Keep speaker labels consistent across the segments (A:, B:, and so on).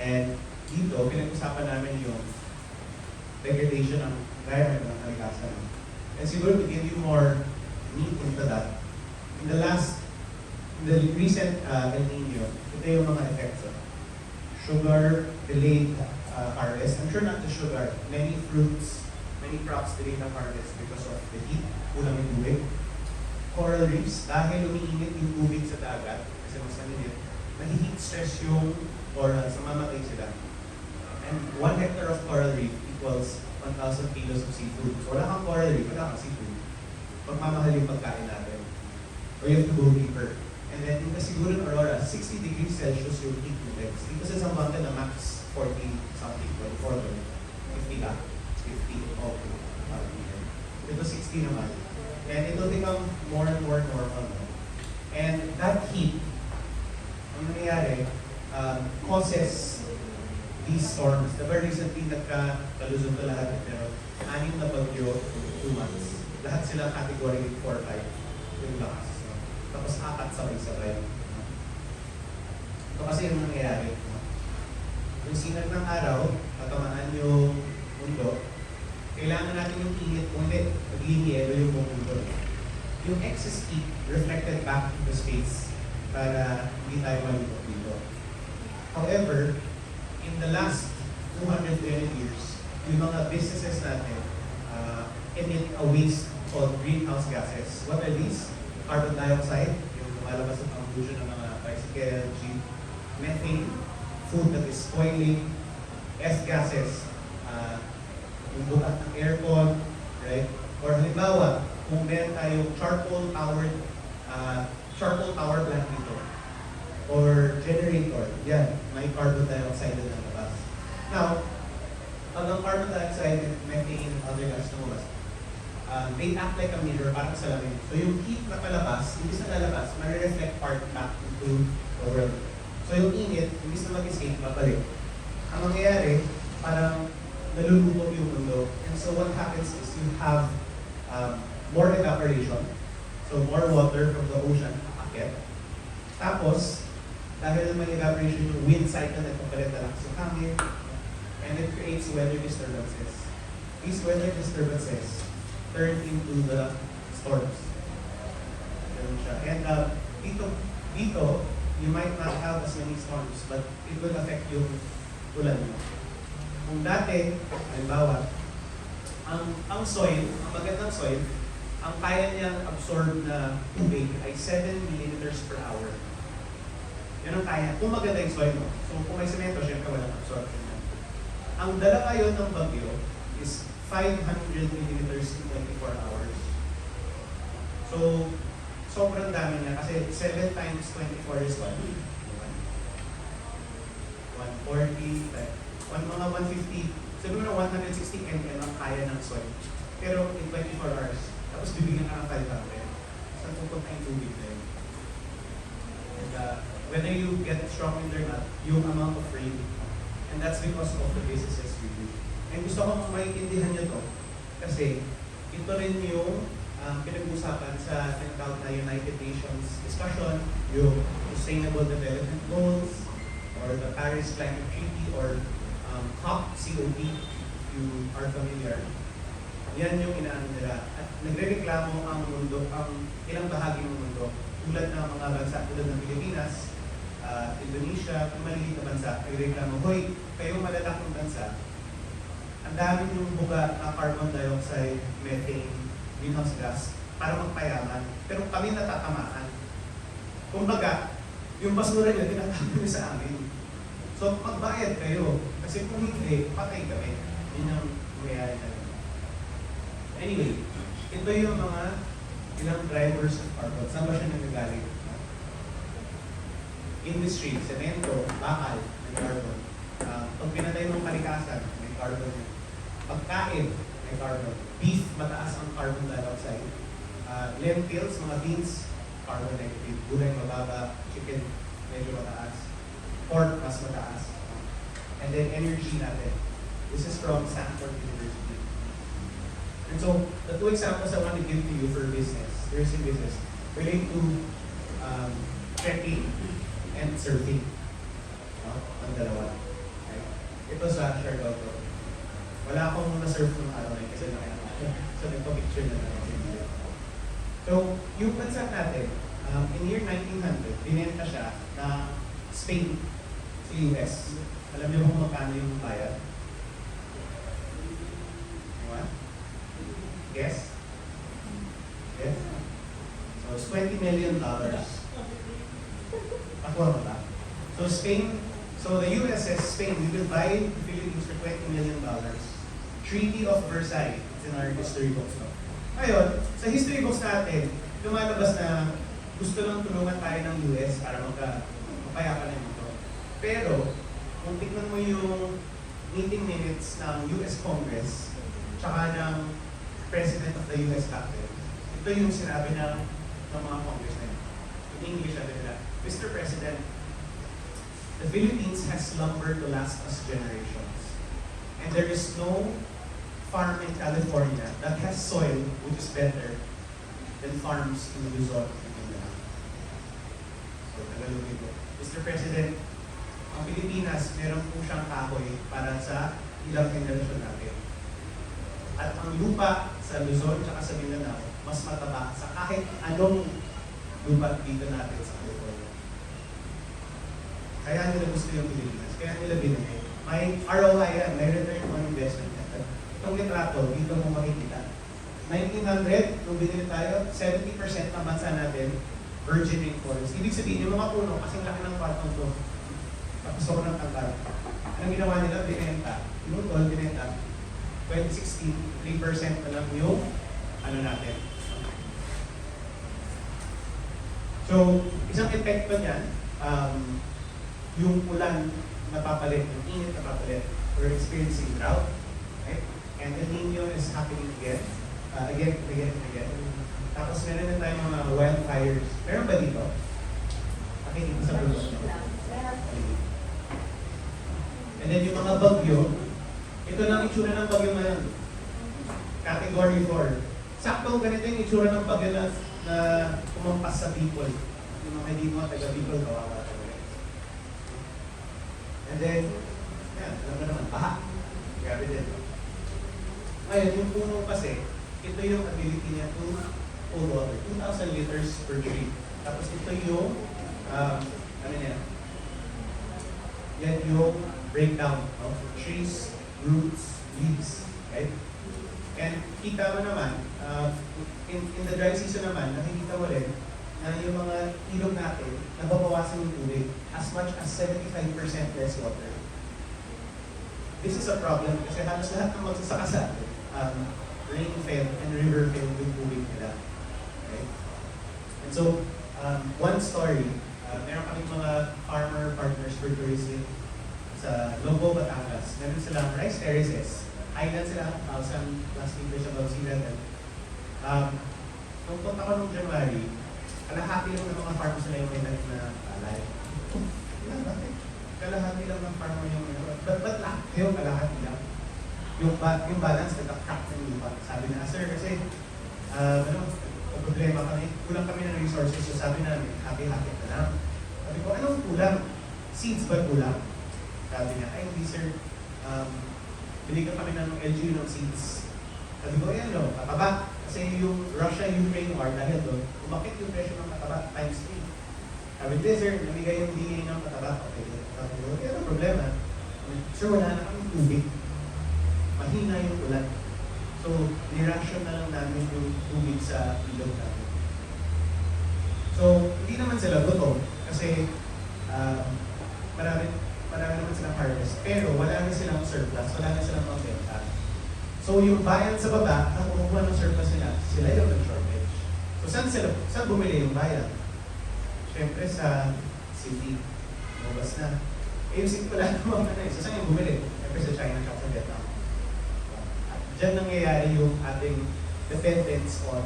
A: And dito, pinag-usapan namin yung degradation ng environment ng kalikasan. And siguro to give you more meat into that, in the recent El Nino, ito yung mga effects of sugar, delayed harvest. I'm sure not just sugar, many fruits, many crops delayed ang harvest because of the heat, kulang yung tubig. Coral reefs, dahil umiinit yung tubig sa dagat, kasi mas maninit, nag-heat stress yung corals, mamamatay sila. And 1 hectare of coral reef equals 1,000 kilos of seafood. So wala kang coral reef, wala kang seafood. Magmamahal yung pagkain natin. Or you have to go deeper. And then in the Siguran Aurora, 60 degrees Celsius yung heat index. Dito sa Zamboanga na max 40 something, 24, 50 ka. 50, okay. Ito 60 naman. And it will become more and more normal. No? And that heat, ang nangyayari, causes these storms. Diba recently nagka-Luzon na lahat, pero 6 na bagyo, 2 months. Lahat sila category 4, 5 yung lakas. No? Tapos 4 sabay-sabay. Ito kasi yung nangyayari. No? Yung sinag ng araw, tatamaan yung mundo, kailangan natin yung init kung hindi, magliliyelo yung buong mundo. Yung excess heat reflected back into space para hindi tayo malipot dito. However, in the last 220 years, yung mga businesses natin emit a waste called greenhouse gases. What are these? Carbon dioxide, yung lumalabas sa pollution ng mga bicycle, jeep, methane, food that is spoiling, F-gases, yung bukas ng aircon, right? Or halimbawa, kung meron tayong charcoal power plant dito, or generator, yan, may carbon dioxide na labas. Now, pag ang carbon dioxide and methane and other gases na labas, they act like a mirror, parang salamin. So yung heat na palabas, imbis na lalabas, ma-reflect part back into the world. So yung init, imbis na mag-escape, babalik. Ang mangyayari, parang naluluto yung mundo. And so what happens is you have more evaporation. So more water from the ocean, aakyat. Tapos, dahil may evaporation, yung wind cycle nagpapalit na lang sa hangin, and it creates weather disturbances. These weather disturbances turn into the storms. Ganun siya. And dito, you might not have as many storms, but it will affect yung ulan mo. Kung dati, halimbawa, ang soil, ang magandang soil, ang kaya niyang absorb na tubig ay 7 millimeters per hour. Yan ang kaya. Kung maganda yung soil mo. So kung may semento, syempre walang absorption na. Ang dala ngayon ng bagyo is 500 millimeters in 24 hours. So, sobrang dami niya kasi 7 times 24 is 1. 140, mga 150, sabi mo na 160 mm ang kaya ng soil. Pero in 24 hours, tapos bibigyan ka ng 500. Saan pupunta yung tubig na yun? And whether you get strong wind or not, yung amount of rain. And that's because of the businesses we do. And gusto ko maintindihan nyo to kasi ito rin yung pinag-usapan sa tinatawag na United Nations discussion, yung Sustainable Development Goals, or the Paris Climate Treaty, or COP, if you are familiar. Yan yung inaano nila. At nagre-reklamo ang mundo, ang ilang bahagi ng mundo, tulad ng mga bansa tulad ng Pilipinas, Indonesia, maliliit na bansa, nagre-reklamo, hoy, kayong malalaking bansa, ang dami yung buga na carbon dioxide, methane, greenhouse gas, para magpayaman. Pero kami natatamaan. Kumbaga, yung basura nyo, tinatapon nyo sa amin. So, magbayad kayo. Kasi kung hindi, patay kami. Yun ang mayayari na. Anyway, ito yung mga ilang drivers of carbon. Saan ba siya nagagaling? Industry, semento, bakal, may carbon. Pag pinatay ng kalikasan, may carbon yun. Pagkain, may carbon. Beef, mataas ang carbon dioxide. Lentils, mga beans, carbon negative. Gulay, mababa. Chicken, medyo mataas. Pork, mas mataas. And then energy natin. This is from Stanford University. And so, the two examples I want to give to you for business, tourism business, relate to trekking and surfing. Ang dalawa. Ito sa Siargao. Wala akong na-serve nung araw na yun kasi nakaya. So, nagpa-picture na lang ako. So, yung bansa natin, in year 1900, binenta siya na Spain sa US. Alam niyo kung magkano yung bayad? What? Guess? Yes? So, it's $20 million. Nakuha mo ba? So, Spain, so the US says, Spain, we will buy the Philippines for $20 million. Treaty of Versailles. It's in our history books. No? Ngayon, sa history books natin, lumalabas na gusto lang tulungan tayo ng US para mapayapa na ito. Pero, kung tignan mo yung meeting minutes ng US Congress, tsaka ng President of the US Capitol, ito yung sinabi ng mga Congress na yun. In English, sabi nila, Mr. President, the Philippines has lumber to last us generations. And there is no farm in California that has soil which is better than farms in Luzon and Mindanao. So, Tagalogin ko. Mr. President, ang Pilipinas, meron po siyang kahoy para sa ilang generasyon natin. At ang lupa sa Luzon at sa Mindanao, mas mataba sa kahit anong lupa dito natin sa California. Kaya nila gusto yung Pilipinas, kaya nila binigay. May ROI yan, may return on investment. Itong litrato, dito mo makikita. 1900, nung binili tayo, 70% ng bansa natin, virgin rainforest. Ibig sabihin, yung mga puno, kasing laki ng patong to. Tapos ako ng tangkar. Anong ginawa nila? Binenta. Yung tol, binenta. 2016, 3% na lang yung ano natin. So, isang epekto niyan, yung ulan napapalit, yung init napapalit. We're experiencing drought, right? And El Nino is happening again, again. Tapos meron na tayong mga wildfires. Meron ba dito? Pakikita sa bulong. And then yung mga bagyo, ito na ang itsura ng bagyo ngayon. Category 4. Sakto ganito yung itsura ng bagyo na kumampas sa people. Yung mga hindi mga taga-people, kawawa talaga. And then, yan, alam mo naman, baha. Grabe din. Ngayon, yung puno kasi, ito yung ability niya to hold water. 2,000 liters per tree. Tapos ito yung, ano niya, yan yung breakdown of trees, roots, leaves. Right? And kita mo naman, in the dry season naman, nakikita mo rin na yung mga ilog natin, nababawasan yung tubig as much as 75% less water. This is a problem kasi halos lahat ng magsasaka sa atin, rain-fed and river-fed yung tubig nila. Okay? And so, one story, meron kaming mga farmer partners for tourism sa Lobo, Batangas. Meron silang rice terraces. Island sila, 1,000 plus meters above sea level. Nung punta ko nung January, kalahati lang ng mga farmers nila yung may tanim na palay. Bakit? Kalahati lang ng farmer yung ba't lahat yung kalahati lang? Yung balance, nagka-crack ng lupa. Sabi na, sir, kasi problema kami, kulang kami ng resources. So sabi namin, happy-happy na lang. Sabi ko, anong kulang? Seeds ba kulang? Sabi niya, ay hindi sir, binigyan kami ng LGU ng seeds. Sabi ko, ayan no, kataba. Kasi yung Russia-Ukraine war, dahil doon, umakit yung presyo ng kataba times 3. Sabi ko, sir, namigay yung DA ng kataba. Okay, sabi ko, okay, ano problema? Sir, wala na kaming tubig. Mahina yung ulan. So, niration na lang namin yung tubig sa ilog namin. So, hindi naman sila gutom kasi marami naman silang harvest. Pero wala na silang surplus, wala na silang pambenta. So, yung bayan sa baba, ang kumukuha ng surplus nila, sila yung nag-shortage. So, saan bumili yung bayan? Siyempre sa city. Lumabas na. Eh, yung city wala naman na eh. So, saan yung bumili? Siyempre sa China at sa Vietnam. Diyan nangyayari yung ating dependence on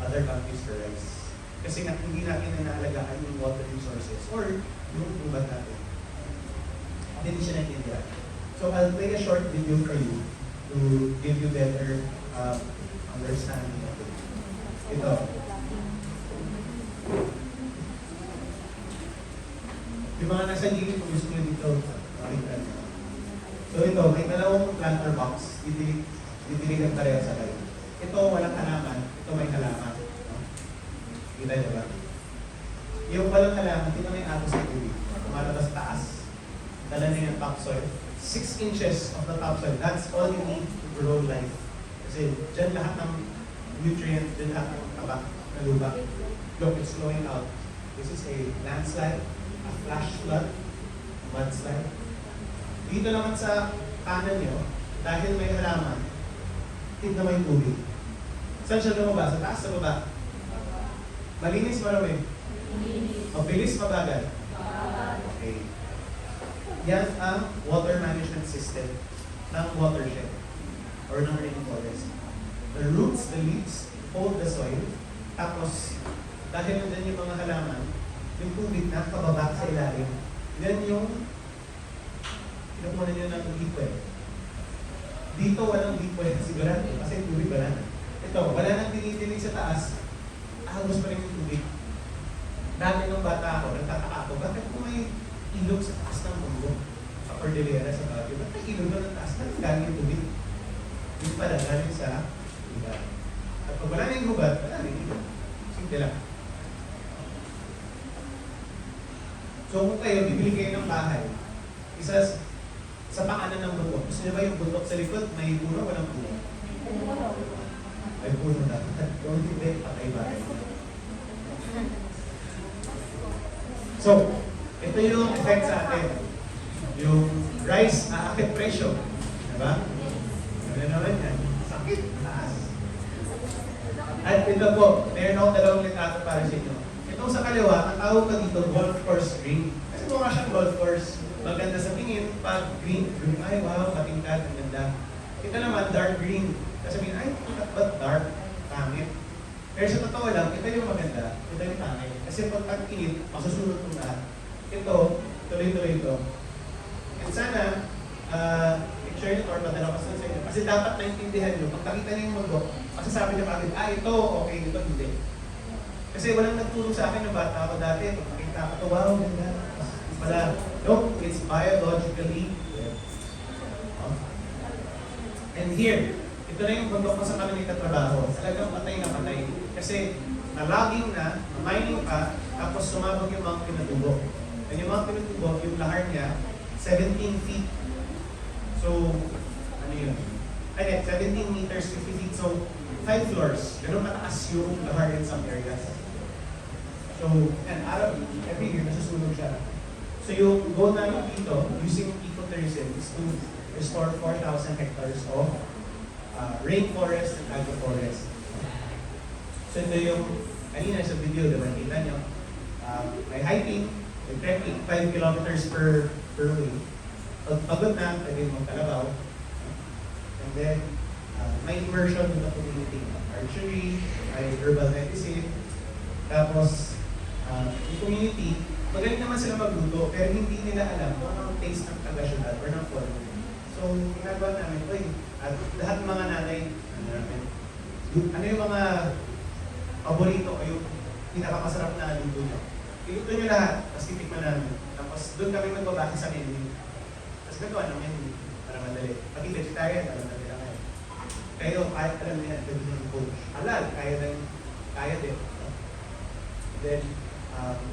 A: other countries for rice. Kasi nga, hindi natin na naalagaan yung water resources or yung ubat natin. Hindi siya naintindihan. So, I'll play a short video for you to give you better understanding of it. Ito. Yung mga nasa gilid, kung gusto nyo dito, makikita nyo. So, dito, may dalawang planter box. Didiligan pareho sa kayo. Ito, walang halaman. Ito may halaman. No? Kita nyo ba? Yung walang halaman, tingnan mo yung agos ng tubig. Tumalabas taas. Dala na yung topsoil. 6 inches of the topsoil. That's all you need to grow life. Kasi dyan lahat ng nutrients, dyan lahat ng tabak na lupa. Look, it's flowing out. This is a landslide, a flash flood, a mudslide. Dito naman sa kanan nyo, dahil may halaman, tignan mo yung tubig. Saan siya lumabas? Sa taas, sa baba? Malinis, marami? Mabilis, mabagal? Okay. Yan ang water management system ng watershed or ng rainforest. The roots, the leaves, hold the soil. Tapos, dahil nandyan yung mga halaman, yung tubig na kababa sa ilalim, yan yung pinukunan nyo ng deep well. Dito walang deep well sigurado kasi tubig wala na. Ito, wala nang dinidilig sa taas, ahos pa rin yung tubig. Dati nung bata ako, nagtataka ako, bakit kung may ilog sa taas ng mundo? Sa Cordillera, sa Baguio, bakit may ilog na ng taas? Bakit galing yung tubig? Yung pala, galing sa lugar. At pag wala na yung lugar, wala na yung ilog. Simple lang. So kung kayo, bibili kayo ng bahay, isa sa paanan ng bundok. Gusto niyo ba yung bundok sa likod? May puno, walang puno? May puno na. Kung hindi, patay ba? So, ito yung effect sa atin. Yung rise, aakit presyo. Diba? Ano naman yan? Sakit, taas. At ito po, meron akong dalawang litrato para sa inyo. Itong sa kaliwa, ang tawag pa dito, golf course green. Kasi mukha siyang golf course. Maganda sa tingin, pag green, ay wow, katingkad, ang ganda. Ito naman, dark green. Kasi sabihin, ay, ba't dark? Pangit. Pero sa totoo lang, ito yung maganda, ito yung pangit. Kasi pag tag-init, masusunod kong lahat. Ito, tuloy-tuloy ito. And sana, picture nyo or padala ko sa inyo. Kasi dapat naintindihan nyo, pag nakita nyo yung mundo, masasabi nyo kagad, ito, okay, ito, hindi. Kasi walang nagturo sa akin ng bata ako dati. Pag nakita ko ito, wow, ganda. Wala. No, it's biologically. And here, ito na yung bundok ko sa kami katrabaho. Talagang patay na patay. Kasi nalaging na, mining pa, tapos sumabog yung mga pinatubo. And yung mga pinatubo, yung lahar niya, 17 feet. So, ano yun? Ay, 17 meters, 50 feet. So, 5 floors. Ganun kataas yung lahar in some areas. So, and every year, nasusunog siya. So, yung goal namin dito, using ecotourism, is to restore 4,000 hectares of rainforest and agroforest. So ito yung, kanina sa video, diba, kita nyo, may hiking, may trekking, 5 kilometers per way. Pag pagod na, pwede mong kalabaw. And then, may immersion with the community. Archery, may herbal medicine. Tapos, yung community, magaling naman sila magluto, pero hindi nila alam kung anong taste ng taga-syudad or ng foreign. So, ginagawa namin, at lahat ng mga nanay, ano yung mga paborito o yung pinakamasarap na luto nyo? Iluto nyo lahat, tapos titikman namin. Tapos doon kami magbabase sa menu. Tapos gagawa ng menu para madali. Pati vegetarian, alam na nila ngayon. Kayo, kahit alam nila, pwede nyo yung coach. Halal, kaya din. Then,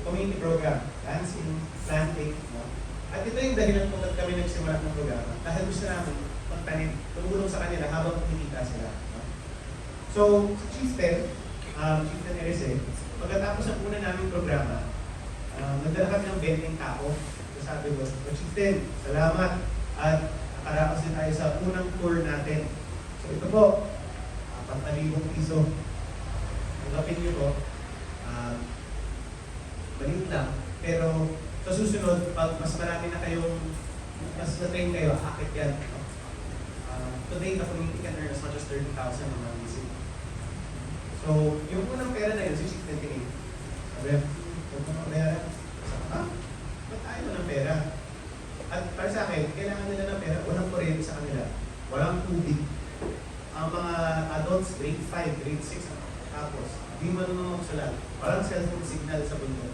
A: community program, dancing, planting, no? At ito yung dahilan kung ba't kami nagsimula ng programa. Dahil gusto namin magtanim, tumulong sa kanila habang kumikita sila. No? So, si Chieftain, Chieftain Erese, pagkatapos ng una naming programa, nagdala kami ng 20 tao. So sabi ko, Chieftain, salamat. At nakaraos din tayo sa unang tour natin. So ito po, 4,000 piso. Tanggapin niyo po. Maliit lang. Pero sa susunod, pag mas marami na kayong, mas na-train kayo, akit yan. Today, the community can earn as much as 30,000 on one visit. So, yung unang pera na yun, si Chief Tintin. Sabi, huwag mo ng pera. Sabi, ba't ayaw ng pera? At para sa akin, kailangan nila ng pera, walang kuryente sa kanila. Walang tubig. Ang mga adults, grade 5, grade 6, tapos, hindi marunong magsulat. Walang cellphone signal sa bundok.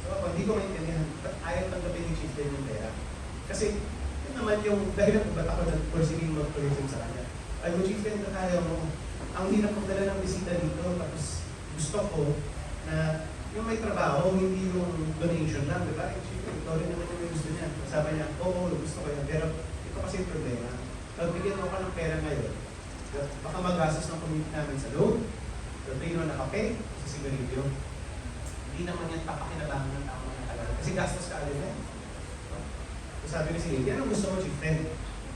A: So, hindi ko maintindihan, ba't ayaw tanggapin ni Chief Tintin yung pera? Kasi, naman yung dahilan kung ba't ako nag-proceeding mag-tourism sa kanya. Ay, mo chieftain na tayo mo. Ang hirap magdala ng bisita dito, tapos gusto ko na yung may trabaho, hindi yung donation lang, di ba? Eh, chieftain, ikaw rin naman yung gusto niya. Sabi niya, oo, gusto ko yan, pero ito kasi yung problema. Pagbigyan mo ka ng pera ngayon, baka magastos ng community namin sa loan, Pilipino na kape, sa sigarilyo. Hindi naman yan papakinabangan ng tao na talaga. Kasi gastos ka agad yan. So sabi ni si Lady, anong gusto mo, chieftain?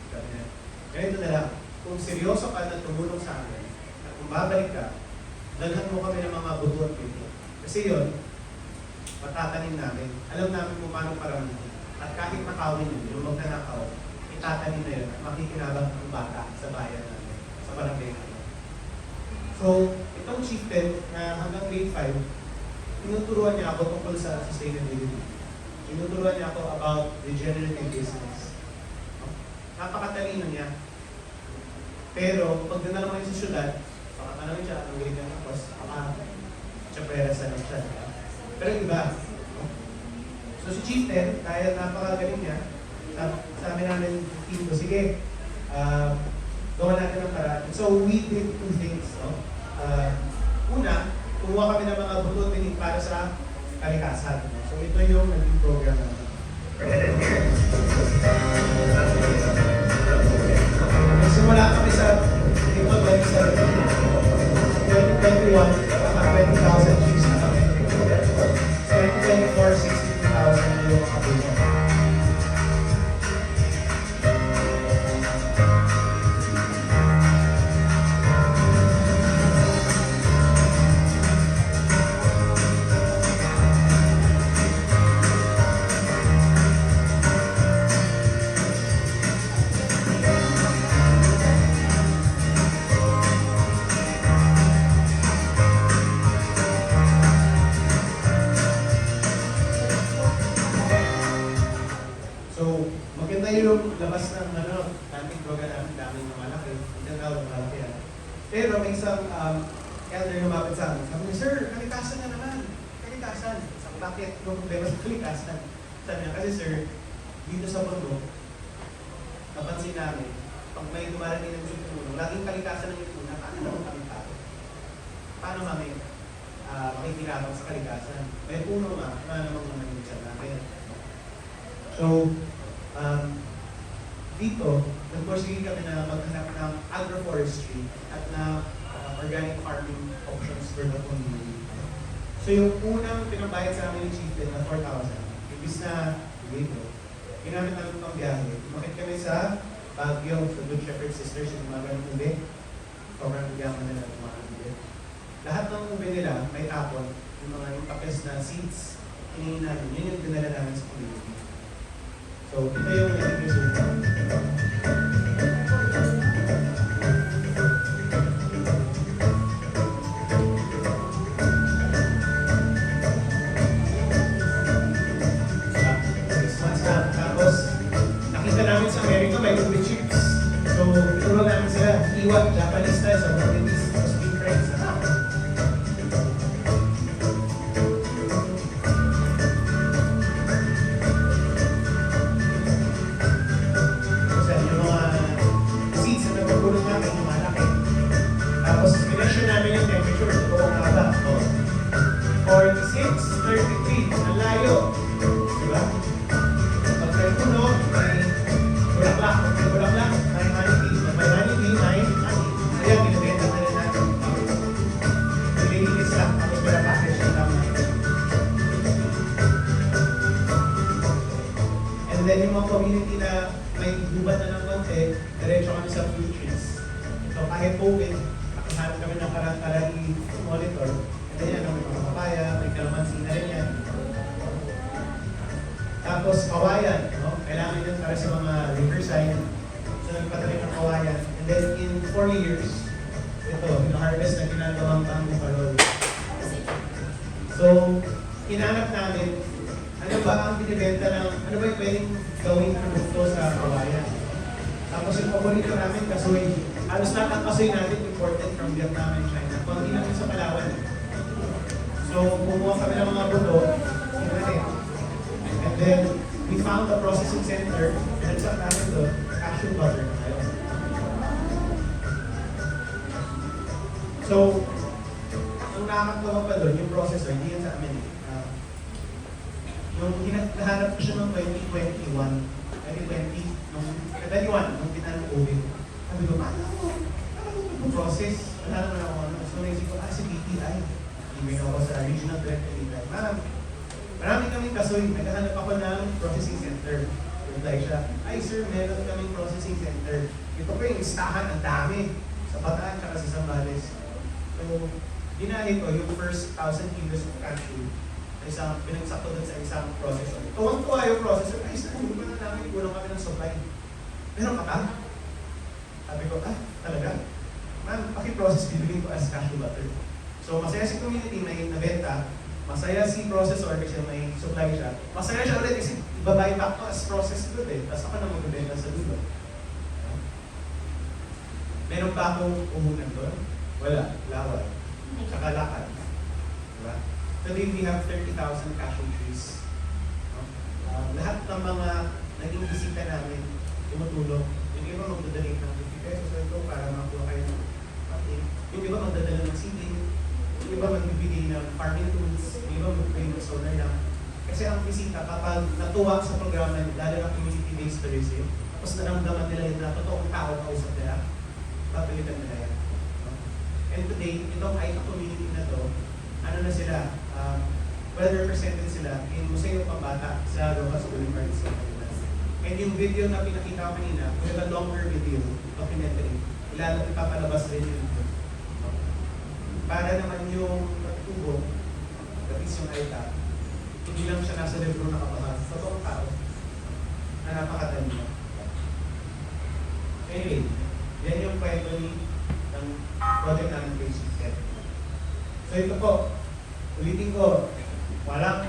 A: Sabi niya, ganito na lang, kung seryoso ka na tumulong sa amin, at kung babalik ka, dalhan mo kami ng mga buto at pito. Kasi yun, matatanim namin. Alam namin kung paano paramihin. At kahit nakawin yun, yung magnanakaw, itatanim na yun at makikinabang ang bata sa bayan namin, sa barangay namin. So, itong chieftain na hanggang grade 5, tinuturuan niya ako tungkol sa sustainability. Tinuturuan niya ako about regenerative business. Napakatalino niya. Pero, pag dinala mo yun sa syudad, baka tanongin siya, anong grade niya tapos, tsaperas na lang siya. Pero iba. So, si chieftain, dahil napakagaling niya, sabi namin, team ko, sige, gawa natin ng paraan. So, we did two things. No? Una, kumuha kami ng mga buto para sa kalikasan. So, ito yung naging program natin. Nagsimula kami sa ito 2021, 20,000 trees na kami. 2024, 62,000 yung mga buto. Yung labas ng planting program namin, daming na malaki, hindi na malaki yan. Pero may isang elder lumapit sa amin, sabi niya, sir, kalikasan na naman, kalikasan. Sabi, bakit yung problema sa kalikasan? Sabi niya, kasi sir, dito sa bundok, napansin namin, pag may dumarating ng tulong, laging kalikasan ng ituna, paano naman kami tao? Paano kami makikilabang sa kalikasan? May puno nga, paano naman naman yung chan namin? So, dito, nag-proceed kami na maghanap ng agroforestry at na organic farming options for the community. So yung unang pinabayad sa amin ng chieftain na 4,000, ibis na dito, ginamit namin pang biyahe. Umakit kami sa Baguio, sa Good Shepherd Sisters, yung mga ganong ube. Sobrang yaman nila ng mga ube. Lahat ng ube nila may tapon, yung mga yung tapes na seeds, hiningin namin. Yun yung dinala namin sa community. So, ito yung naging resulta. Iwat, Japanese style, so Japanese, tapos big rice. Kasi yung mga seeds na nagpapulong namin, yung malaki. Tapos, pinensyon namin yung temperature, buong haba. 46, 33, ang layo. Diba? Pag may puno, may bulaklak. Pag may bulaklak, may honeybee. Pag may honeybee, may kaya binibenta na rin natin. Nililinis lang, tapos pinapackage na lang. And then yung mga community na may gubat na ng konti, diretso kami sa fruit trees. So kahit COVID, nakahanap kami ng karang-karang monitor. And then yan, may mga papaya, may kalamansi na rin yan. Tapos kawayan, no? Kailangan yun para sa mga riverside. So nagpatalim ng kawayan. And then in 4 years, ito, harvest na ginagawang bamboo parol. So, hinanap namin, ano ba ang binibenta ng, ano ba yung pwedeng gawing produkto sa kawayan? Tapos yung paborito namin, kasoy. Halos lahat ang kasoy natin imported from Vietnam and China. Kung hindi namin sa Palawan. So, kumuha kami ng mga buto, sinalit. And then, we found a processing center, and sa namin doon, cashew butter na kayo. So, ang nakakatawa pa doon, yung processor, hindi yan sa amin eh. Yung nahanap ko siya noong 2021, nung 2021, nung tinanong ng COVID. Sabi ko, paano mo process? Wala naman ako ano. So, naisip ko, si BPI. Email ako sa regional director nila. Marami kaming kasoy. Naghahanap ako ng processing center. Reply siya, ay sir, meron kaming processing center. Ito pa yung listahan, ang dami. Sa Bataan, tsaka sa Zambales. So, ginahin ko yung first 1,000 kilos of cashew. Pinagsak ko doon sa isang processor. Tuwang-tuwa yung processor. Ay, sir, hindi ba na namin kulang kami ng supply? Meron ka ba? Sabi ko, talaga? Ma'am, paki-process, bibigyan ko as cashew butter. So, masaya si community may nabenta, masaya si processor kasi may supply siya. Masaya siya ulit kasi ibabuy back ko as processed good eh. Tapos ako na magbibenta sa dulo. Meron ba akong umunan doon? Wala. Lawal. Tsaka lakad. Diba? Today we have 30,000 cashew trees. Lahat ng mga naging bisita namin, tumutulong. Yung iba magdadalate ng 50 pesos ito para makuha kayo ng pating. Yung iba magdadala ng seedling. Yung iba magbibigay ng farming tools. Yung iba magbibigay ng solar lang. Kasi ang bisita, kapag natuwa sa programa, lalo na community-based tourism, tapos naramdaman nila yun na totoong tao kausap nila, papilitan nila yan. And today, itong Aita community na to, ano na sila, well represented sila in Museo Pambata sa Rojas Boulevard sa Pilipinas. And yung video na pinakita ko kanina, we have a longer video, documentary. Ipapalabas rin yun. Para naman yung tubo, that is yung Aita, hindi lang siya nasa libro nakabahas. Totoong tao na napakatalino. Anyway, yan yung kwento ng project namin Page 7. So ito po, ulitin ko, walang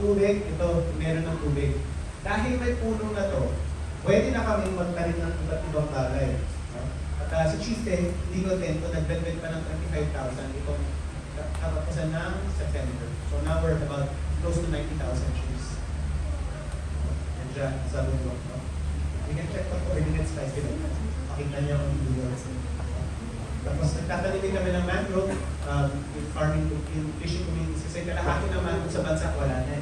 A: tubig, ito meron ng tubig. Dahil may puno na to, pwede na kami magtanim ng iba't ibang bagay. At si Chieftain, hindi ko tento, nagbentbent pa ng 25,000 itong katapusan ng September. So now we're about close to 90,000 trees. And dyan, sa bundok. You can check the coordinates guys. Makita niyo ang video. Tapos nagtatanim kami ng mangrove, in farming, in fishing communities, kasi kalahati ng mangrove sa bansa wala na.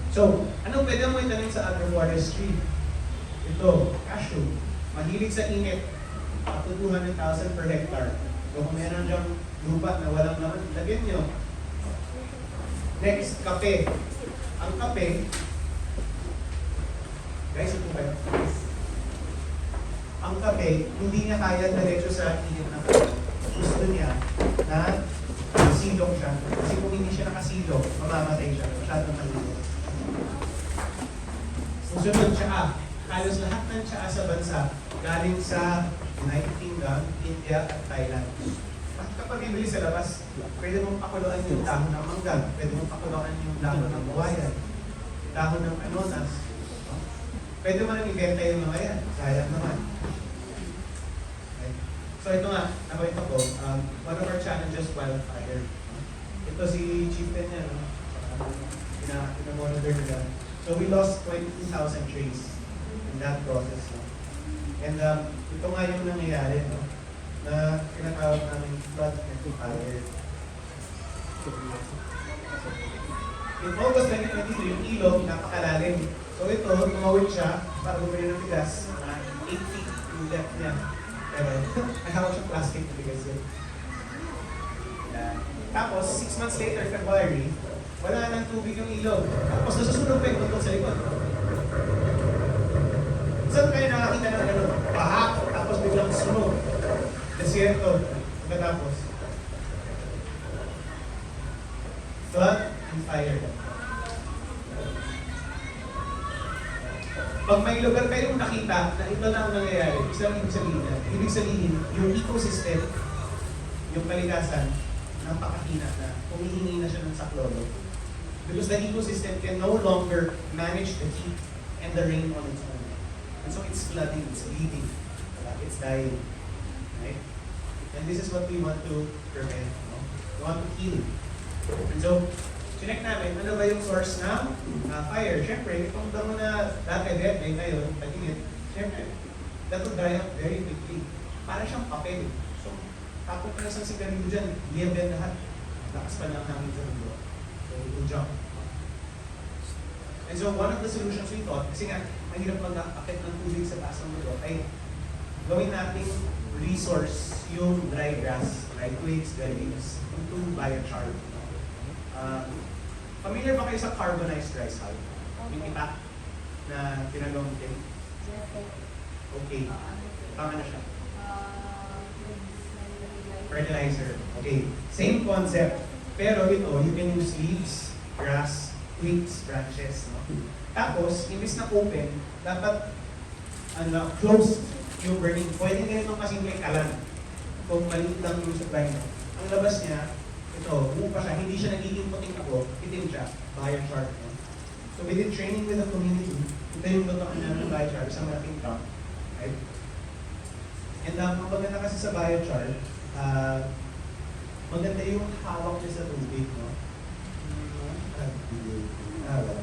A: So, anong pwede mo itanim sa agroforestry? Ito, cashew. Mahilig sa init, up to 200,000 per hectare. So kung meron diyang lupa na walang naman, lagyan nyo. Next, kape. Ang kape, guys, ito kayo. Ang kape, hindi niya kaya diretso sa init na kape. Gusto niya na silong siya. Kasi kung hindi siya nakasilong, mamamatay siya. Masyadong malilong. Susunod, tsaa. Halos lahat ng tsaa sa bansa galing sa United Kingdom, India, at Thailand. Bakit kapag bibili sa labas, pwede mong pakuluan yung dahon ng mangga, pwede mong pakuluan yung dahon ng buwayan, dahon ng anonas. Pwede mo nang ibenta yung mga yan. Sayang naman. Okay. So ito nga, nakwento ko, one of our challenges, wildfire. Ito si Chieftain niya, no? Pina-monitor nila. So we lost 22,000 trees in that process. No? And ito nga yung nangyayari, no? Na tinatawag namin flood and fire. In August 2023, yung ilog, napakalalim. So ito, tumawid siya para bumili ng bigas. 8 feet yung depth niya. Pero, nahawag siyang plastic na bigas yun. Tapos, 6 months later, February, wala nang tubig yung ilog. Tapos nasusunog pa yung bundok sa likod. Saan kayo nakakita ng gano'n? Baha, tapos biglang sunog. Desierto, pagkatapos. Flood and fire. Pag may lugar kayong nakita na ito na ang nangyayari, ibig sabihin, yung ecosystem, yung kalikasan, napakahina na, humihingi na siya ng saklolo. Because the ecosystem can no longer manage the heat and the rain on its own. And so it's flooding, it's bleeding, it's dying. Right? And this is what we want to prevent. No? We want to heal. And so, Chinek namin, ano ba yung source ng fire? Siyempre, itong damo na dati dead, ngayon, tag-init, siyempre, that will dry up very quickly. Para siyang papel. So, tapos ka na sa sigarilyo dyan, liyan lahat. Lakas pa lang hangin sa mundo. So, it will jump. And so, one of the solutions we thought, kasi nga, mahirap mag-akit ng tubig sa taas ng mundo, ay gawin nating resource yung dry grass, dry twigs, dry leaves, into biochar. Familiar ba kayo sa carbonized rice hull? Yung itak na pinagawang tin? Okay. Tama na siya. Fertilizer. Okay. Same concept. Pero ito, you can use leaves, grass, twigs, branches. No? Tapos, imbis na open, dapat closed yung burning. Pwede ganito kasi may kalan. Kung maliit lang yung supply mo. Ang labas niya, ito, pa siya, hindi siya nagiging puting ako, itim siya, biochar. No? So we did training with the community. Ito yung lutoan namin ng biochar, isang malaking truck. Right? And ang maganda kasi sa biochar, maganda yung hawak niya sa tubig. No? Wala.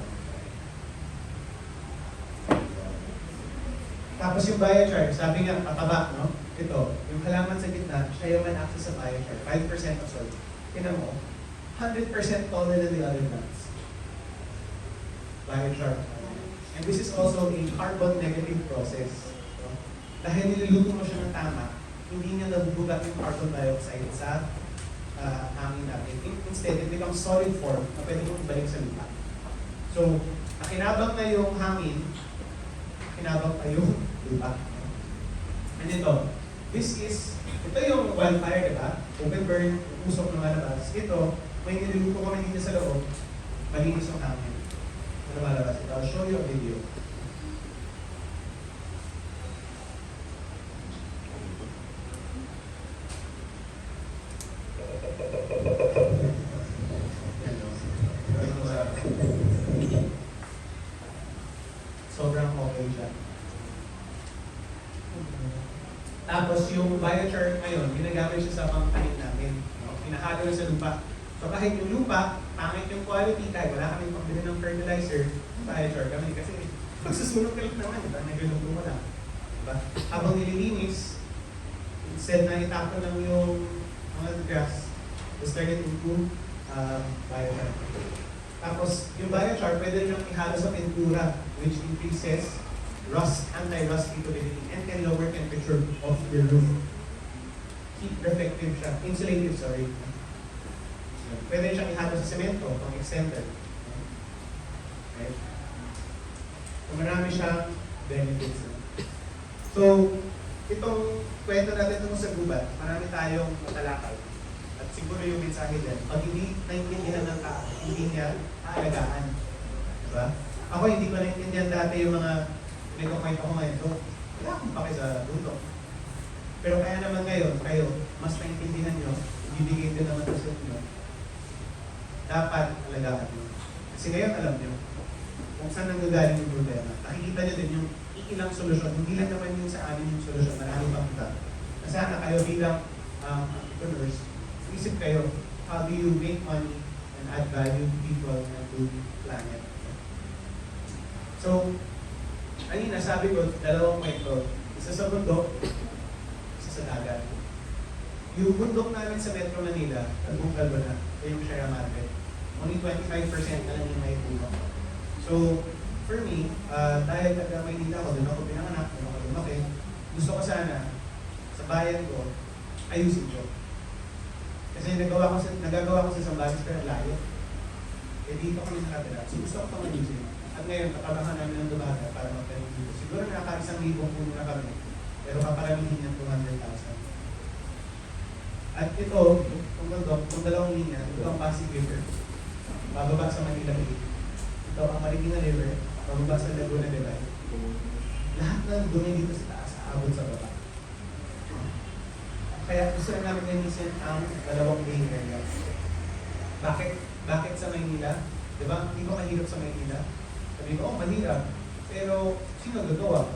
A: Tapos yung biochar, sabi nga, pataba, no? Ito, yung halaman sa gitna, siya yung man-access sa biochar, 5% of soil. Tinan mo, 100% taller than the other plants. Biochar. And this is also a carbon negative process. No? Dahil niluluto mo siya ng tama, hindi niya nabubugat yung carbon dioxide sa hangin natin. Instead, it becomes solid form na pwede mong ibalik sa lupa. So, nakinabang na yung hangin, kinabang pa yung lupa. And ito yung wildfire, diba? Open burn, usok na malabas. Ito, may niluluto kami dito sa loob, malinis yung hangin. Na malabas. I'll show you a video. Sobrang okay siya. Tapos yung biochar ngayon, ginagamit siya sa pangtanim namin. No? Pinahalo sa lupa. So kahit yung lupa, pangit yung quality, kahit wala kami pambili ng fertilizer, biochar kami. Kasi magsusunog ka lang naman, diba? Naguluto mo lang. Diba? Habang nililinis, instead na itapon lang yung mga grass, just turn it into biochar. Tapos yung biochar, pwede rin ihalo sa pintura, which increases anti-rust capability and can lower temperature of the roof. Heat reflective siya, insulative, sorry. Pwede siyang ihalo sa semento, pang extender. Okay? So marami siyang benefits. So, itong kwento natin tungkol sa gubat, marami tayong matalakal. At siguro yung mensahe din, pag hindi naintindihan ng tao, hindi niya aalagaan. Diba? Ako hindi ko naintindihan dati yung mga nagkakwento ko ngayon. So, wala akong pake sa dulo. Pero kaya naman ngayon, kayo, mas naintindihan nyo, ibibigay din naman sa inyo. Dapat alagaan nyo. Kasi ngayon alam nyo kung saan nanggagaling yung problema. Nakikita nyo din yung ilang solusyon. Hindi lang naman yung sa amin yung solusyon. Maraming pang kita. Sana kayo bilang entrepreneurs, isip kayo, how do you make money and add value to people and to the planet. So, kanina sabi ko, dalawang kwento. Isa sa bundok, isa sa dagat. Yung bundok namin sa Metro Manila, Tagumpal ba na, yung Share Market, only 25% na lang yung may puno. So, for me, dahil taga Maynila ako, doon ako pinanganak, doon ako lumaki, gusto ko sana, sa bayan ko, ayusin ko. Kasi nagagawa ko sa Zambales pero layo. Eh dito kami nakatira. So gusto ko pang ayusin. At ngayon, katabahan namin ng Dumata para magtanim dito. Siguro nakaka-1,000 puno na kami. Pero paparamihin niya 200,000. At ito, kung dalawang linya, ito ang Pasig River. Bababa sa Manila Bay. Ito ang Marikina River. Bababa sa Laguna de Bay. Lahat ng dumi dito sa taas, aabot sa baba. Kaya gusto rin namin linisin ang dalawang main area. Bakit sa Maynila? Diba? Hindi ba mahirap sa Maynila? Sabi ko, mahirap. Pero sino gagawa?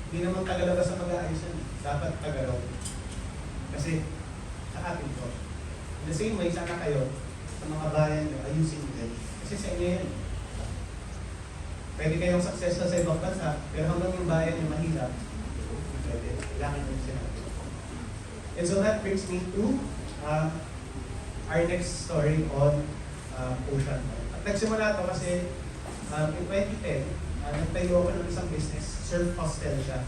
A: Hindi naman Tagalaga sa mag-aayos yan. Dapat Tagalaw. Kasi sa atin to. In the same way, sana kayo, sa sa mga bayan nyo, ayusin nyo din. Kasi sa inyo yan. Pwede kayong successful sa ibang bansa, pero hanggang yung bayan nyo mahirap, pwede. Kailangan nyo sinabi. And so that brings me to our next story on ocean. At nagsimula ito kasi in 2010, nagtayo ako ng isang business, surf hostel siya.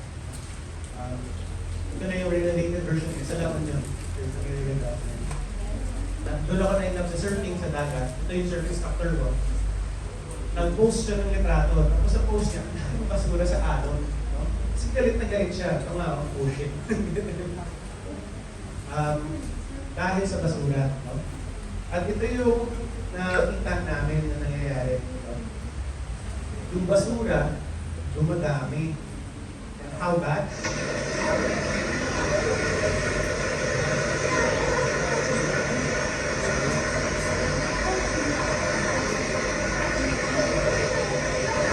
A: Ito na yung related version niya, sa laman niya. Doon ako na-end-up sa surfing sa dagat. Ito yung surf instructor ko. Nag-post siya ng litrato. Tapos sa post niya, ang basura sa alon. No? Kasi galit na galit siya. Ito nga, oh shit. Dahil sa basura. No? At ito yung nakita namin na nangyayari. No? Yung basura, dumadami. And how bad?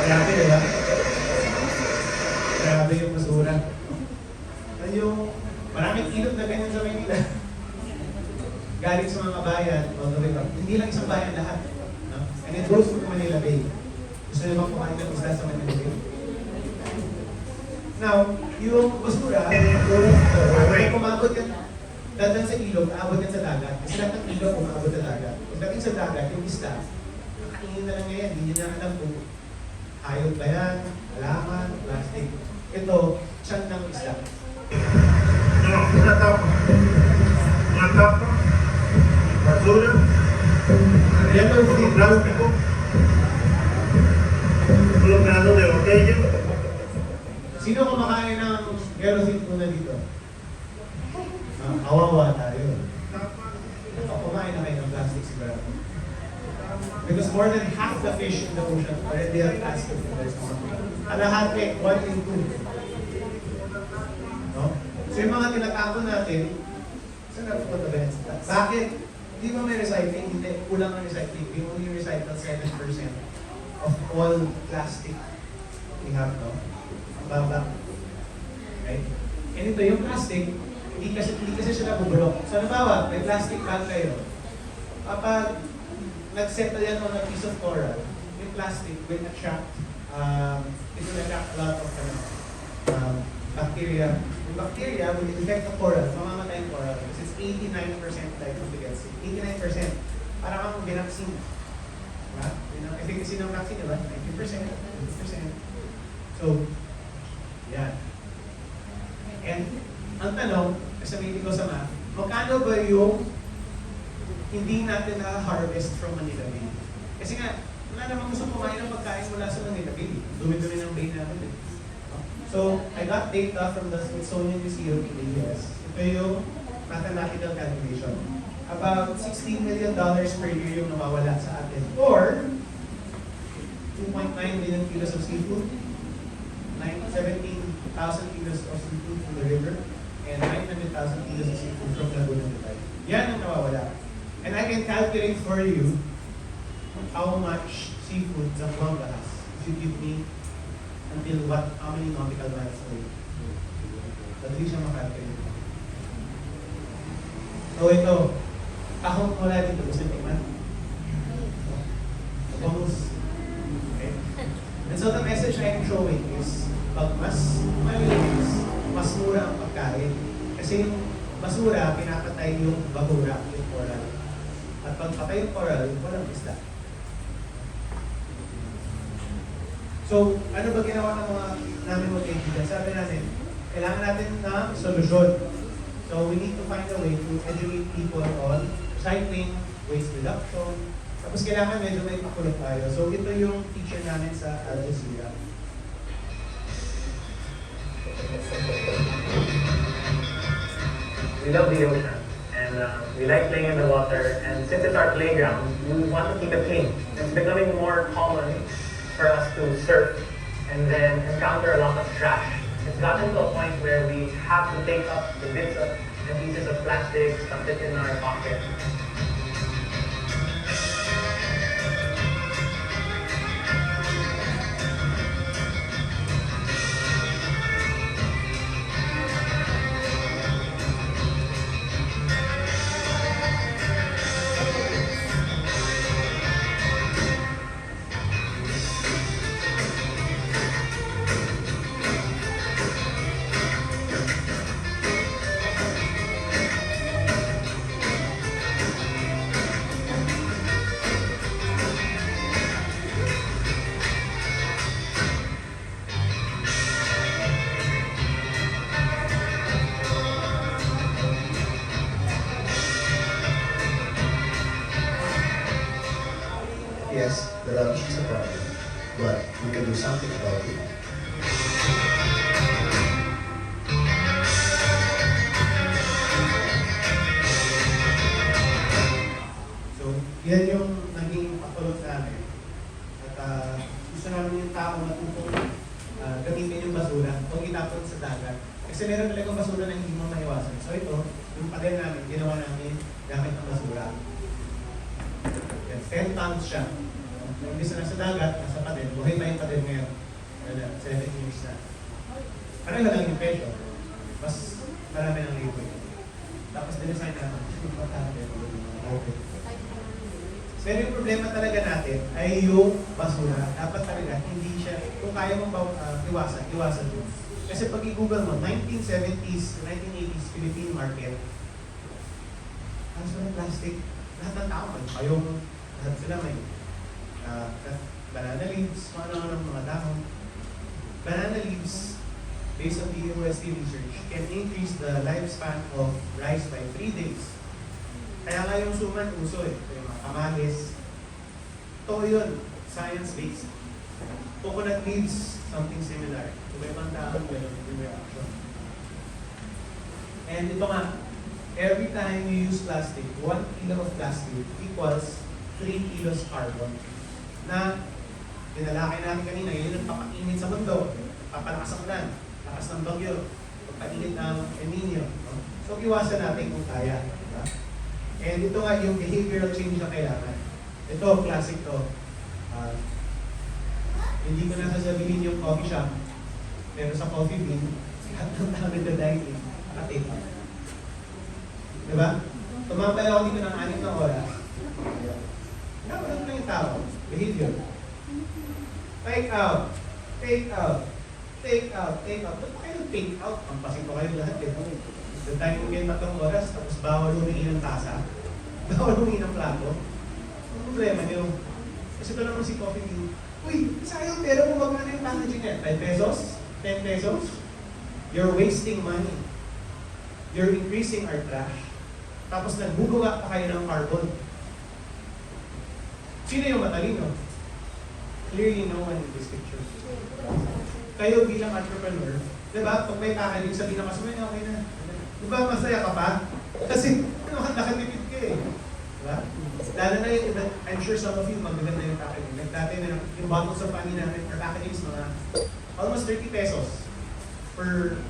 A: Grabe, diba? Grabe yung basura. At yung maraming ilog na ganyan sa Manila. Galing sa mga bayan, hindi lang isang bayan lahat. No? And it goes to Manila Bay. Gusto nyo bang kumain ng isla sa Manila Bay? Now, yung basura, may kumabot yan, dadaan sa ilog, aabot yan sa dagat. Kasi lahat ng ilog kumabot sa dagat. Pagdating sa dagat, yung isla, nakaingin na lang ngayon, hindi nyo na alam kung hayop ba yan, halaman, plastic. Ito, tiyan ng isla.
B: Tapa, basura,
A: Yellow feet.
B: plástico, colocado de botella.
A: Sino kumakain ng yellow feet muna dito? Kawawa tayo. Kumain na kayo ng plastic sigurado. Because more than half the fish in the ocean already have plastic in their stomach. Kalahati, 1 in 2. No? So yung mga tinatapon natin, saan napupunta ba yan? Bakit? Hindi ba may recycling? Hindi. Kulang ang recycling. We only recycle 7% of all plastic we have, no? Ang baba. Right? And ito, yung plastic, hindi kasi siya nabubulok. So, nabawa, may plastic bag kayo. Kapag nag-settle yan on a piece of coral, yung plastic will attract, it will attract a lot of bacteria. Yung bacteria will infect the coral, mamamatay yung coral. Kasi it's 89% diagnosticacy. 89%. Parang kang binaksin. Diba? Yung efficacy ng vaccine, diba? 90%, 90%. So, yan. And, ang tanong, sabihin ko sa math, magkano ba yung hindi natin na-harvest from Manila Bay? Kasi nga, wala namang gusto kumain ng pagkain mula sa Manila Bay. Dumi-dumi ng bay natin. So, I got data from the Smithsonian Museum in the US. Ito yung mathematical calculation. About $16 million per year yung nawawala sa atin. Or, 2.9 million kilos of seafood, 17,000 kilos of seafood from the river, and 900,000 kilos of seafood from Laguna de Bay. Yan ang nawawala. And I can calculate for you how much seafood Zamboanga has. If you give me until how many nautical miles away. Madali siya makalculate. So ito, kahong mula dito, gusto tingnan. Bangus. Okay? And so the message I am showing is, pag mas malinis, mas mura ang pagkain. Kasi yung basura, pinapatay yung bahura, yung coral. At pag patay yung coral, walang isda. So, ano ba ginawa ng mga namin mag-kaibigan? Sabi natin, kailangan natin ng solusyon. So, we need to find a way to educate people on recycling, waste reduction. Tapos kailangan medyo may pakulot tayo. So, ito yung teacher namin sa Al Jazeera.
C: We love the ocean, and we like playing in the water, and since it's our playground, we want to keep it clean. It's becoming more common for us to surf and then encounter a lot of trash. It's gotten to a point where we have to take up the bits of and pieces of plastic, stuff it in our pocket.
D: rubbish is a problem, but we can do something about it.
A: So, yan yung naging pakulot namin. At gusto namin yung tao matutong gamitin yung basura kung itapon sa dagat. Kasi meron talagang basura na hindi mo maiwasan. So ito, yung pader namin, ginawa namin gamit ng basura. Yan, 10 tons siya. Imbis na sa dagat, nasa pader. Buhay pa yung pader ngayon. 7 years na. Pareho lang yung presyo. Mas marami ng labor. Tapos dinesign namin. Pero yung problema talaga natin ay yung basura. Dapat talaga hindi siya, kung kaya mong iwasan yun. Kasi pag i-google mo, 1970s, 1980s Philippine market, ang ng plastic, lahat ng tao, may payong, lahat sila may banana leaves, ano ng mga dahon. Banana leaves, based on the USD research, can increase the lifespan of rice by 3 days. Kaya nga yung suman uso yung mga kamalis. Ito yun, science-based. Coconut leaves, something similar. Iba-ibang dahon, ganun yung reaction. And ito nga, every time you use plastic, 1 kilo of plastic equals 3 kilos carbon. Na, dinalakay namin kanina, yun yung papainit sa mundo, papalakas ang ulan, lakas ng bagyo, pagpainit ng El Nino. So, iwasan natin kung kaya. Diba? And ito nga yung behavioral change na kailangan. Ito, classic to. Hindi ko na sasabihin yung coffee shop, pero sa coffee bean, lahat ng tao nagda-dine-in, nakatake out. Diba? Tumambay ako dito ng 6 na oras. Dapat ano lang yung tao? Behavior. Take out. Take out. Take out. Take out. Ba't pa kayo take out? Pampasin ko kayo lahat eh. The time mo ngayon 3 oras, tapos bawal humingi ng tasa. Bawal humingi ng plato. Ang problema niyo. Kasi ito naman si Coffee Bean. Uy, sayang pera mo, magkano yung packaging niya? 5 pesos? 10 pesos? You're wasting money. You're increasing our trash. Tapos nagbubuga pa kayo ng carbon. Sino yung matalino? Clearly no one in this picture. Kayo bilang entrepreneur, diba? Pag may packaging, sabihin na mas okay na. Diba masaya ka pa? Kasi nakatipid ka eh. Diba? Lalo na yung, I'm sure some of you magaganda yung packaging. Like dati na yung bottles of honey namin, our packaging is mga almost 30 pesos per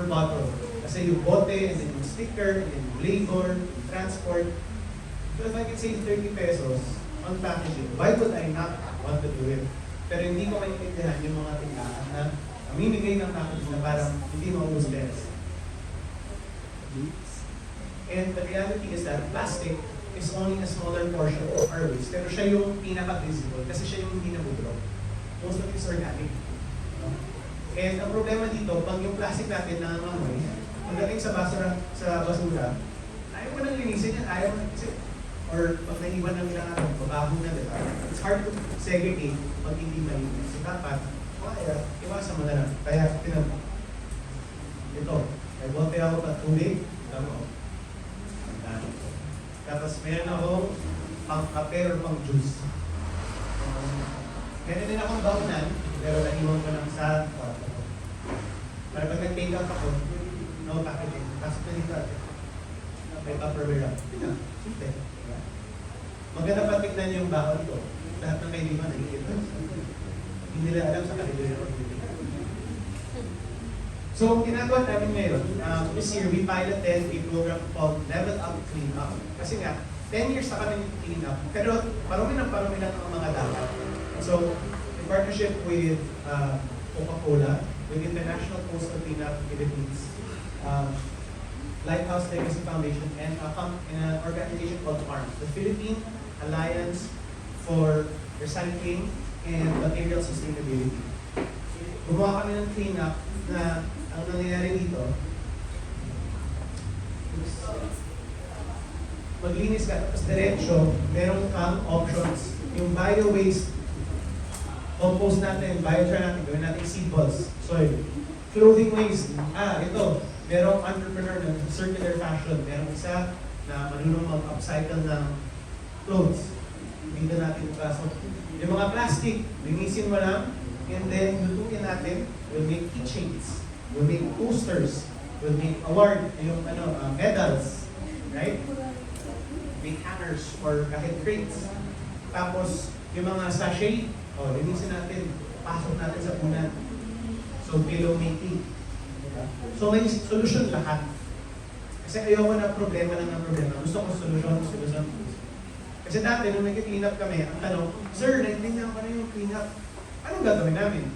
A: bottle. Kasi yung bote, and then yung sticker, and then yung labor, yung transport. So if I can save 30 pesos on packaging, why would I not want to do it? Pero hindi ko maintindihan yung mga tindahan na mamimigay ng packaging na parang hindi maubos less. And the reality is that plastic is only a smaller portion of our waste. Pero siya yung pinaka-visible kasi siya yung hindi nabudrog. Most of it is organic. And ang problema dito, pag yung plastic natin nangangamoy, pagdating sa basura, ayaw mo nang linisin yan, ayaw mo nang kasi, or pag naiwan ng ilang araw, mabaho na, diba? It's hard to segregate pag hindi malinis. So dapat, iwasan mo na lang. Kaya, ito, ay bote ako pa tubig, tapos meron akong pang kape or pang juice. Meron din akong baunan, pero naiwan ko lang sa kwarto ko. Para pag nag-take out ako, no packaging. Tapos na dito ate. May tupperware lang. Simple. Maganda pa tignan yung baon ko. Lahat ng kaibigan nakikita. Hindi nila alam sa kanila yung So, ang ginagawa namin ngayon, this year, we piloted a program called Level Up Clean Up. Kasi nga, 10 years na kami clean up, pero parami lang ang mga dapat. So, in partnership with Coca-Cola, with International Coastal Cleanup Philippines, Lighthouse Legacy Foundation, and an organization called FARMS, the Philippine Alliance for Recycling and Material Sustainability. Gumawa kami ng cleanup na ang nangyayari dito, maglinis ka, tapos diretsyo, meron kang options. Yung bio-waste, compost natin, biochar natin, gawin natin seed balls, soil. Clothing waste, ito, merong entrepreneur ng circular fashion, merong isa na marunong mag-upcycle ng clothes. dito natin bukas. So, yung mga plastic, linisin mo lang, and then lutuin natin, we'll make keychains, we'll make posters, we'll make award, yung medals, right? Make hangers or kahit crates. Tapos, yung mga sachet, linisin natin, pasok natin sa punan. So, pillow making. So, may solusyon lahat. Kasi ayoko na problema lang ng problema. Gusto ko solusyon. Kasi dati, nung nag-clean up kami, ang tanong, Sir, nag-clean up pa na yung clean up. Anong gagawin namin?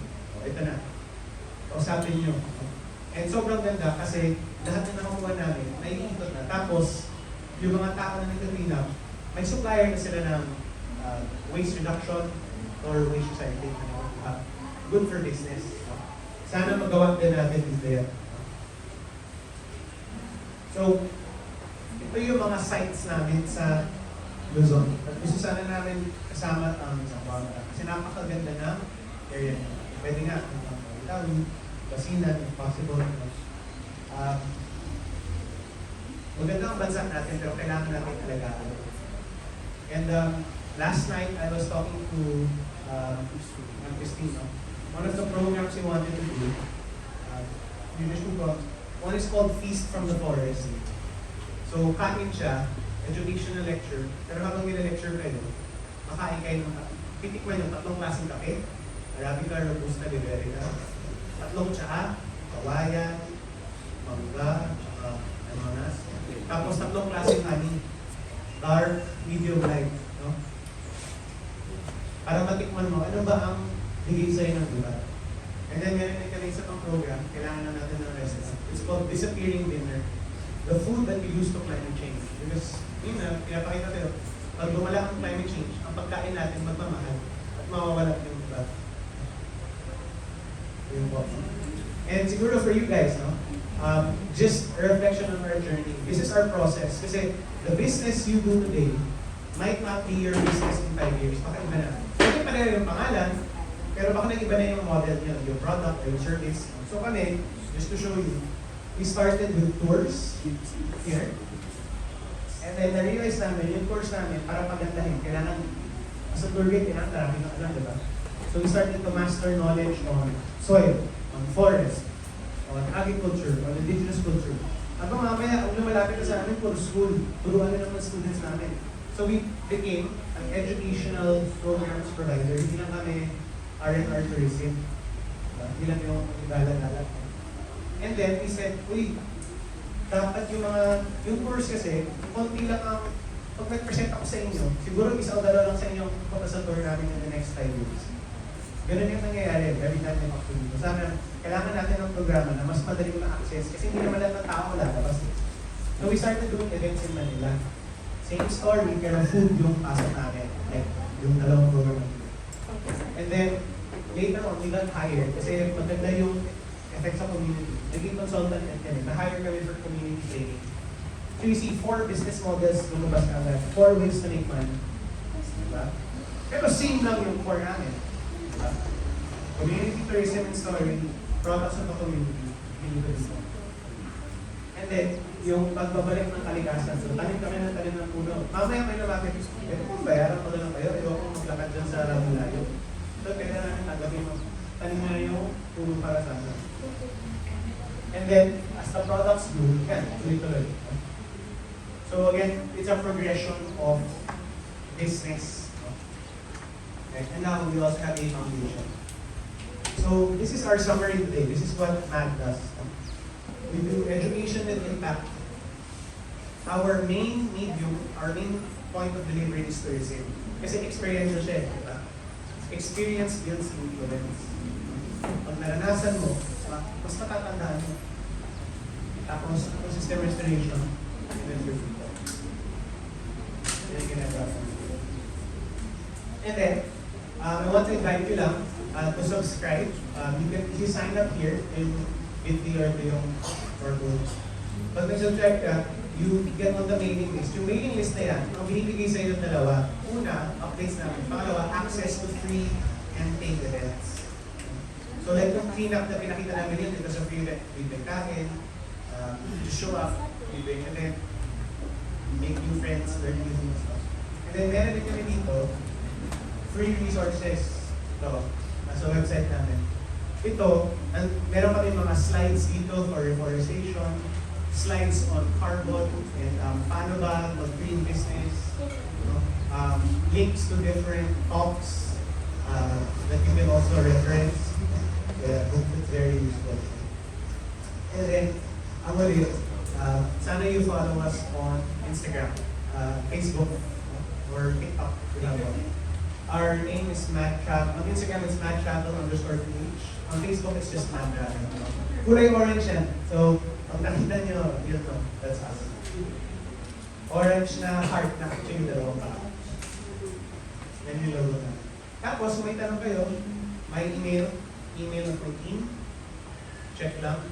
A: Ito na. Kausapin nyo. And sobrang ganda kasi lahat na nakakuha namin, naiikot na. Tapos, yung mga tao na nag-clean up, may supplier na sila ng waste reduction or waste recycling. Good for business. Sana magawa din natin is there. So, ito yung mga sites namin sa Luzon. At gusto sana namin kasama ang Zamboanga. Kasi napakaganda ng area niya. Pwede nga, Italy, Basinan, if possible. Maganda ang bansa natin, pero kailangan natin alagaan. And last night, I was talking to Christine. One of the programs we wanted to do, one is called Feast from the Forest. So, kain siya, educational lecture, pero habang nila-lecture kayo, makain kayo ng titikman yung tatlong klaseng kape, Arabica, Robusta, Liberica, tatlong tsaa, kawayan, mangga, ananas, tapos tatlong klaseng honey, dark, medium, light, no? Para matikman mo, ano ba ang bigay sa'yo ng lugar? And then meron din kami isa pang program, kailangan na natin ng recipe. It's called Disappearing Dinner. The food that we use to climate change. Because, yun na, pinapakita tayo, pag lumala ang climate change, ang pagkain natin magmamahal at mawawala yung iba. And siguro for you guys, no? Just a reflection on our journey. This is our process. Kasi the business you do today might not be your business in 5 years. Baka iba na. Pwede pareho yung pangalan, pero baka nag-iba na yung model niyo, yung product or yung service. So kami, just to show you, we started with tours here. And then na-realize namin, yung tours namin, para pagandahin, kailangan, as a tour guide, kailangan marami ng alam, diba? So we started to master knowledge on soil, on forest, on agriculture, on indigenous culture. Hanggang mamaya, kung lumalapit na sa amin, for school, turuan na naman students namin. So we became an educational programs provider. Hindi lang kami R&R tourism. Hindi lang yung igala-gala. And then we said, uy, dapat yung course kasi, konti lang ang, pag nag-present ako sa inyo, siguro isa o dalawa lang sa inyo punta sa tour namin in the next 5 years. Ganun yung nangyayari every time may activity. Sana, kailangan natin ng programa na mas madali mo na-access kasi hindi naman lahat ng tao lalabas. So we started doing events in Manila. Same story, pero food yung pasok namin. Like, yung dalawang program. And then, later on, we got hired kasi maganda yung effect sa community. Naging consultant and kami. Na-hire kami for community training. So you see, 4 business models lumabas agad. 4 ways to make money. Diba? Pero same lang yung core namin. Diba? Community tourism and story, products of the community, dito. And then, yung pagbabalik ng kalikasan. So, tanim kami ng tanim ng puno. Mamaya may lumapit. Kung bayaran ko na lang kayo, ayoko maglakad dyan sa layo. So, kaya namin tanggapin mo. Tanim na yung puno para sa amin. And then, as the products grow, yan, tuloy-tuloy. So again, it's a progression of business. Okay. And now we also have a foundation. So this is our summary today. This is what MAD does. We do education and impact. Our main medium, our main point of delivery is tourism. Kasi experience siya, di ba? Experience builds influence. Pag naranasan mo, mas matatandaan mo. Tapos, ecosystem restoration, and then your people. And then, I want to invite you lang to subscribe. You sign up here in Bitly or yung pag nag-subscribe ka, you get on the mailing list. Yung mailing list na yan, ang binibigay sa iyo yung dalawa. Una, updates namin. Pangalawa, access to free and paid events. So like yung cleanup na pinakita namin yun, ito sa free event, libre kain, to show up, libre event, make new friends, learn new things. And then meron din kami dito, free resources. Ito, nasa website namin. Ito, meron kami mga slides dito for reforestation, slides on carbon, and paano ba mag-green business, links to different talks that you can also reference. Yeah, I hope it's very useful. And then, ang ulit, sana you follow us on Instagram, Facebook, or TikTok. Our name is Matt Travel. On Instagram, it's Matt Travel_PH. On Facebook, it's just Matt Travel. Kulay orange yan. So, pag nakita nyo, yun to. That's us. Orange na heart na actually dalawang pa. Yan yung logo na. Tapos, kung may tanong kayo, may email ng my team. Check lang.